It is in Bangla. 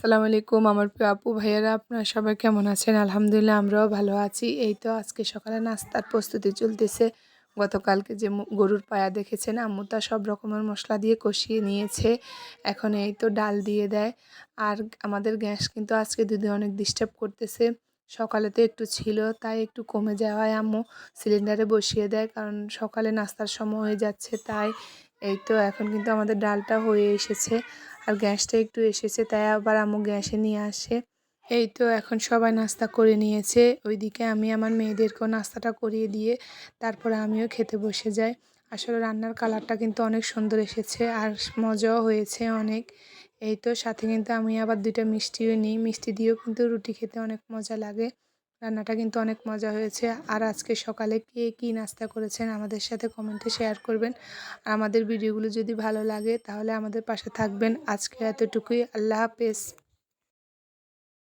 আসসালামু আলাইকুম আমার প্রিয় আপু ভাইয়ারা, আপনারা সবাই কেমন আছেন? আলহামদুলিল্লাহ আমরাও ভালো আছি। এই তো আজকে সকালে নাস্তার প্রস্তুতি চলতেছে। গতকালকে যে গরুর পায়া দেখেছেন, আম্মু তা সব রকমের মশলা দিয়ে কষিয়ে নিয়েছে। এখন এই তো ডাল দিয়ে দেয়। আর আমাদের গ্যাস কিন্তু আজকে দুদিন অনেক ডিস্টার্ব করতেছে। সকালে তো একটু ছিল, তাই একটু কমে যাওয়ায় আম্মু সিলিন্ডারে বসিয়ে দেয়, কারণ সকালে নাস্তার সময় হয়ে যাচ্ছে। তাই এই তো এখন কিন্তু আমাদের ডালটা হয়ে এসেছে, আর গ্যাসটা একটু এসেছে, তাই আবার আম্মু গ্যাসে নিয়ে আসে। এই তো এখন সবাই নাস্তা করে নিয়েছে। ওইদিকে আমি আমার মেয়েদেরকেও নাস্তাটা করিয়ে দিয়ে তারপরে আমিও খেতে বসে যাই। আসলে রান্নার কালারটা কিন্তু অনেক সুন্দর এসেছে, আর মজাও হয়েছে অনেক। এই তো সাথে কিন্তু আমি আবার 2টা মিষ্টিও নিই। মিষ্টি দিয়েও কিন্তু রুটি খেতে অনেক মজা লাগে। রান্নাটা কিন্তু অনেক মজা হয়েছে। আর আজকে সকালে কে কী নাস্তা করেছেন আমাদের সাথে কমেন্টে শেয়ার করবেন। আর আমাদের ভিডিওগুলো যদি ভালো লাগে তাহলে আমাদের পাশে থাকবেন। আজকে এতটুকুই। আল্লাহ হাফেজ।